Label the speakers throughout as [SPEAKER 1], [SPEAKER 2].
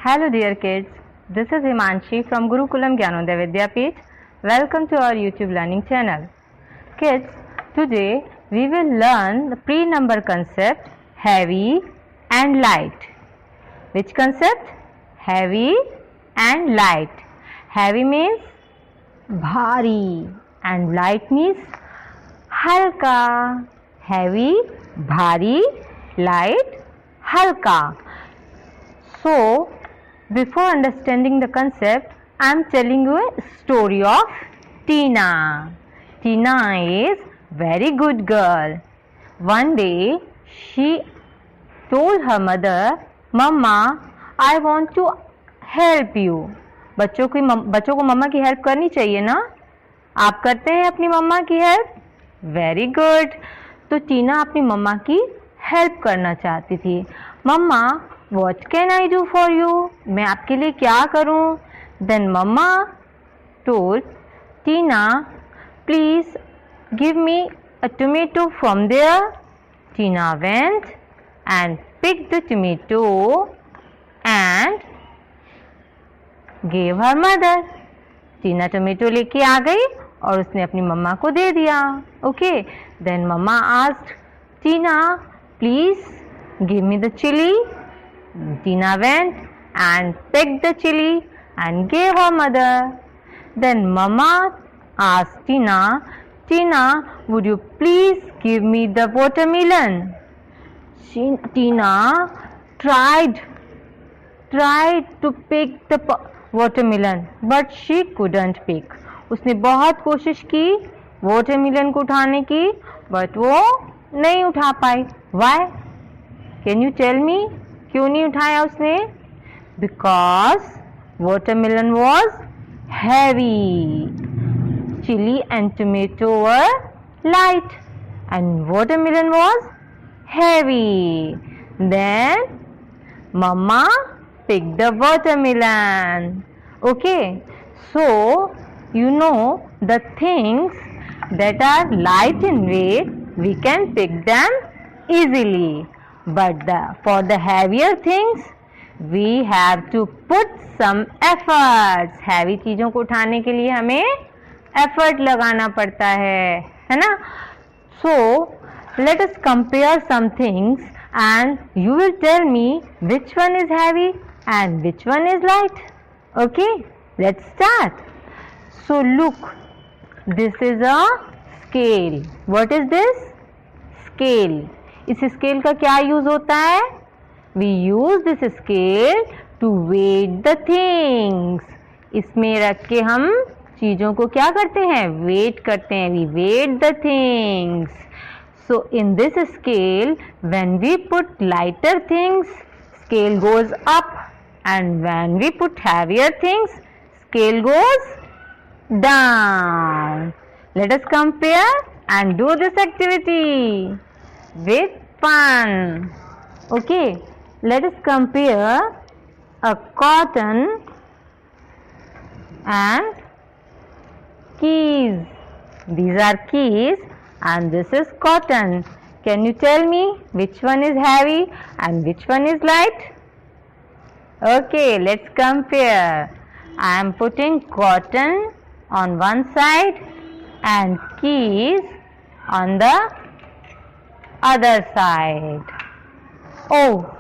[SPEAKER 1] Hello dear kids, this is Himanshi from Gurukulam Gyanodaya Vidyapeeth. Welcome to our YouTube learning channel. Kids, today we will learn the pre-number concept heavy and light. Which concept? Heavy and light. Heavy means bhari and light means halka. Heavy, bhari, light, halka. So, before understanding the concept, I am telling you a story of Tina. Tina is very good girl. One day, she told her mother, "Mama, I want to help you." बच्चों को मम्मा की help करनी चाहिए ना? आप करते हैं अपनी मम्मा की हेल्प? Very good. तो टीना अपनी मम्मा की हेल्प करना चाहती थी. मम्मा, What can I do for you? मैं आपके लिए क्या करूं? Then Mama told Tina, please give me a tomato from there. Tina went and picked the tomato and gave her mother. Tina tomato लेके आ गई और उसने अपनी मम्मा को दे दिया. Okay. Then Mama asked Tina, please give me the chili. Tina went and picked the chili and gave her mother. Then Mama asked Tina, Tina, would you please give me the watermelon? Tina tried to pick the watermelon, but she couldn't pick. उसने बहुत कोशिश की watermelon को उठाने की, but वो नहीं उठा पाई. Why? Can you tell me? क्यों नहीं उठाया उसने? Because watermelon was heavy. Chili and tomato were light and watermelon was heavy. Then Mama picked the watermelon. Okay, so you know the things that are light in weight, we can pick them easily. But for the heavier things, we have to put some efforts. Heavy चीजों को उठाने के लिए हमें effort लगाना पड़ता है ना? So let us compare some things, and you will tell me which one is heavy and which one is light. Okay, let's start. So look, this is a scale. What is this? Scale. इस scale का क्या use होता है? We use this scale to weigh the things. इसमें रख के हम चीजों को क्या करते हैं? वेट करते हैं. We weigh the things. So in this scale when we put lighter things, scale goes up, and when we put heavier things, scale goes down. Let us compare and do this activity with fun. Okay, let us compare a cotton and keys. These are keys and this is cotton. Can you tell me which one is heavy and which one is light? Okay, let's compare. I am putting cotton on one side and keys on the other side. Oh,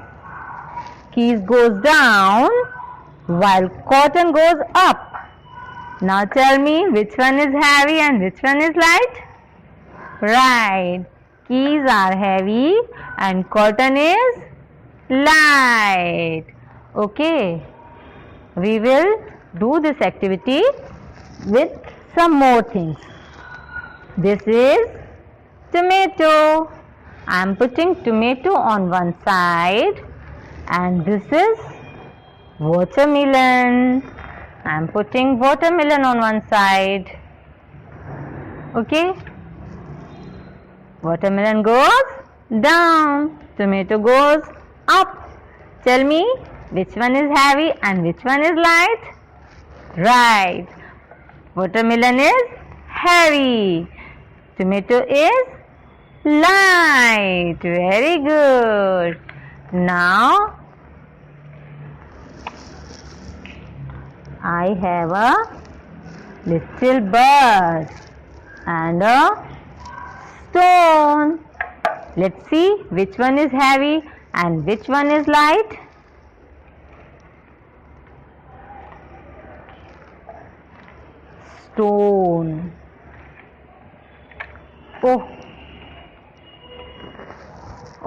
[SPEAKER 1] keys goes down while cotton goes up. Now tell me which one is heavy and which one is light? Right, keys are heavy and cotton is light. Okay, we will do this activity with some more things. This is tomato. I am putting tomato on one side and this is watermelon. I am putting watermelon on one side. Okay, watermelon goes down, tomato goes up. Tell me which one is heavy and which one is light? Right, watermelon is heavy, tomato is light. Very good. Now I have a little bird and a stone. Let's see which one is heavy and which one is light. Stone.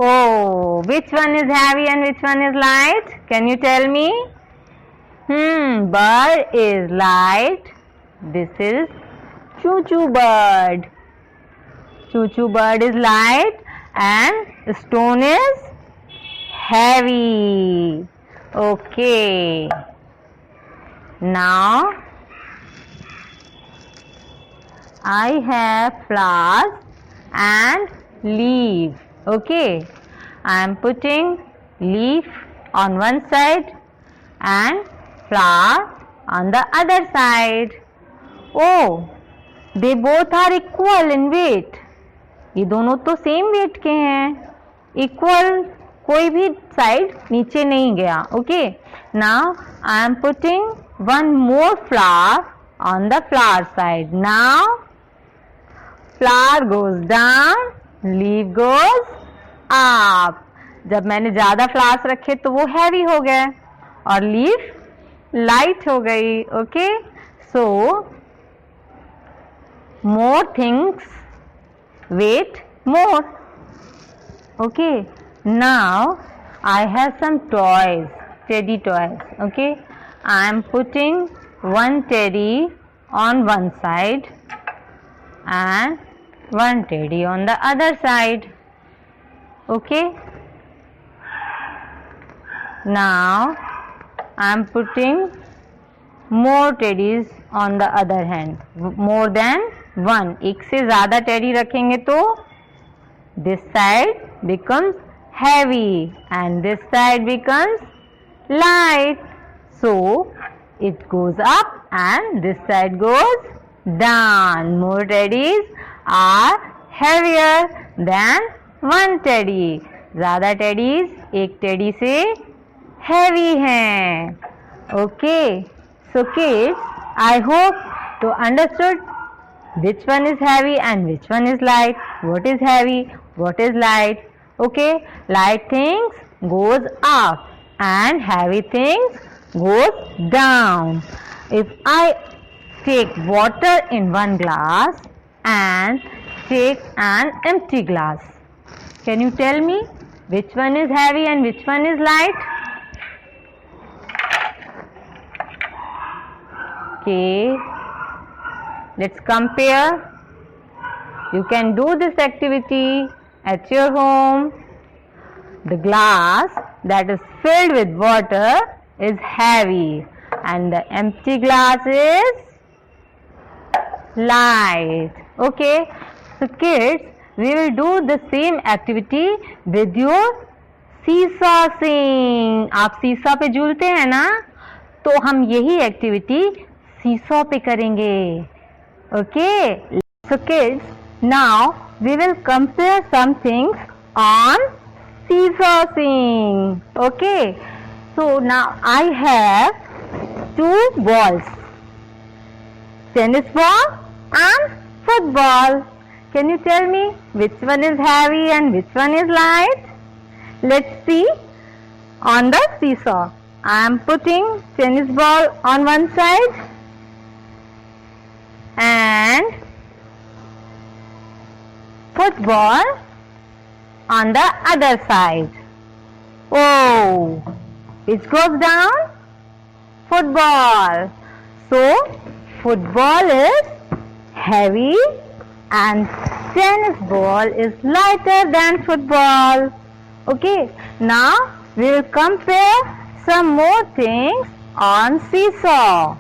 [SPEAKER 1] Oh, which one is heavy and which one is light? Can you tell me? Bird is light. This is choo-choo bird. Choo-choo bird is light and stone is heavy. Okay. Now I have flowers and leaf. Okay, I am putting leaf on one side and flower on the other side. Oh, they both are equal in weight. ये दोनों तो same wait के हैं. Equal, कोई भी side नीचे नहीं गया. Okay, now I am putting one more flower on the flower side. Now flower goes down, leaf goes up. जब मैंने ज्यादा फ्लावर्स रखे तो वो हैवी हो गए और लीफ लाइट हो गई. Okay, so more things weight more. Okay, now I have some toys, teddy toys. Okay, I am putting one teddy on one side and one teddy on the other side. Okay, now I am putting more teddies on the other hand, more than one. एक से ज़्यादा teddy रखेंगे तो this side becomes heavy and this side becomes light. So it goes up and this side goes down. More teddies are heavier than one teddy. ज़्यादा teddies एक teddy से heavy हैं. Okay, so kids, I hope you understood which one is heavy and which one is light. What is heavy, what is light. Okay, light things goes up and heavy things goes down. If I take water in one glass and take an empty glass, can you tell me which one is heavy and which one is light? Okay, let's compare. You can do this activity at your home. The glass that is filled with water is heavy and the empty glass is light. Okay, so kids, we will do the same activity with your seesaw-sing. आप सीसा पे झूलते हैं ना, तो हम यही activity seesaw पे करेंगे. Okay, so kids, now we will compare some things on seesaw-sing. Okay, so now I have two balls, tennis ball and football. Can you tell me which one is heavy and which one is light? Let's see on the seesaw. I am putting tennis ball on one side and football on the other side. Oh, it goes down? Football. So, football is heavy and tennis ball is lighter than football. Okay, now we will compare some more things on seesaw.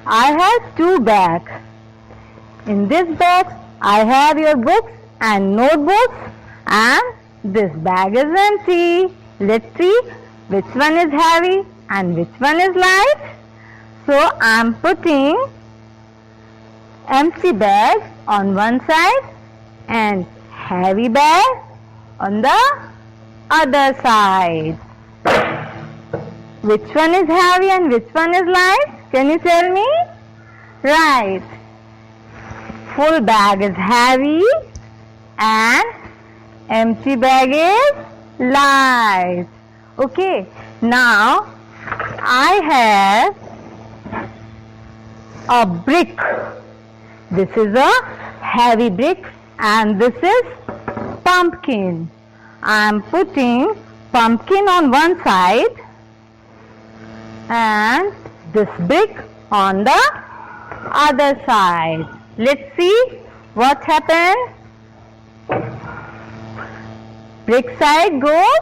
[SPEAKER 1] I have two bags. In this bag, I have your books and notebooks, and this bag is empty. Let's see which one is heavy and which one is light. So I am putting empty bag on one side and heavy bag on the other side. Which one is heavy and which one is light? Can you tell me? Right. Full bag is heavy and empty bag is light. Okay. Now I have a brick. This is a heavy brick and this is pumpkin. I am putting pumpkin on one side and this brick on the other side. Let's see what happened. Brick side goes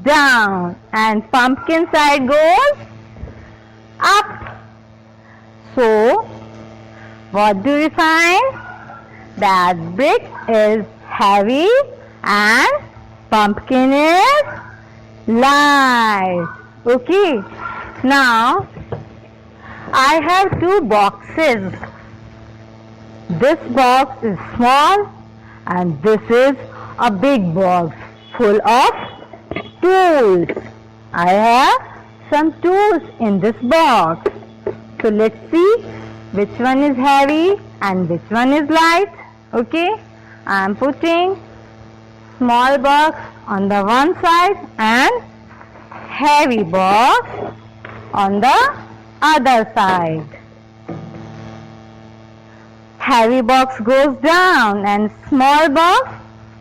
[SPEAKER 1] down and pumpkin side goes up. So what do we find? That brick is heavy and pumpkin is light. Okay. Now I have two boxes. This box is small and this is a big box full of tools. I have some tools in this box. So let's see which one is heavy and which one is light. Okay, I am putting small box on the one side and heavy box on the other side. Heavy box goes down and small box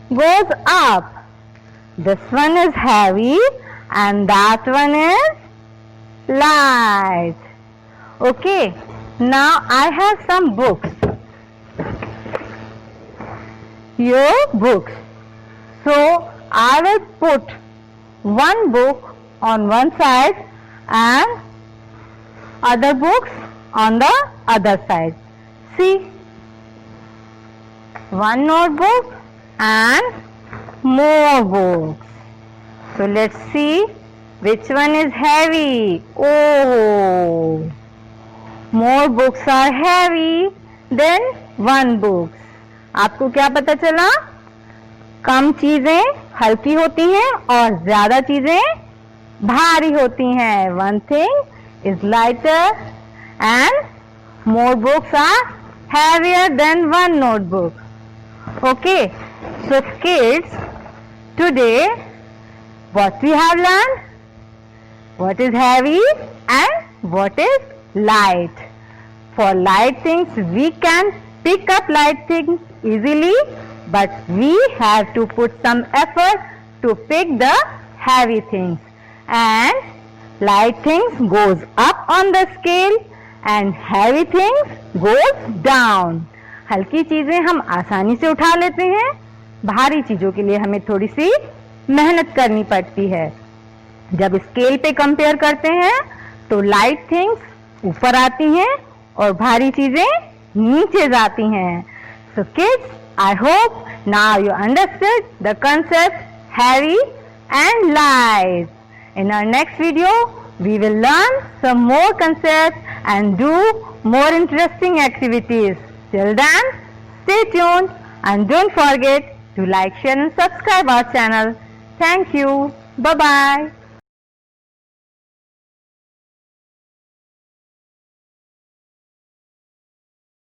[SPEAKER 1] goes up. This one is heavy and that one is light. Okay, now I have some books. Your books. So I will put one book on one side and other books on the other side. See, one notebook and more books. So let's see which one is heavy. Oh, more books are heavy than one books. आपको क्या पता चला? कम चीजें हल्की होती हैं और ज्यादा चीजें भारी होती हैं. One thing is lighter and more books are heavier than one notebook. Okay, so kids, today what we have learned? What is heavy and what is light? For light things we can pick up light things easily, but we have to put some effort to pick the heavy things. And light things goes up on the scale and heavy things goes down. हल्की चीजें हम आसानी से उठा लेते हैं, भारी चीजों के लिए हमें थोड़ी सी मेहनत करनी पड़ती है. जब स्केल पे कंपेयर करते हैं तो लाइट थिंग्स ऊपर आती हैं और भारी चीजें नीचे जाती हैं. So kids, I hope now you understood the concept heavy and light. In our next video, we will learn some more concepts and do more interesting activities. Till then, stay tuned and don't forget to like, share and subscribe our channel. Thank you. Bye-bye.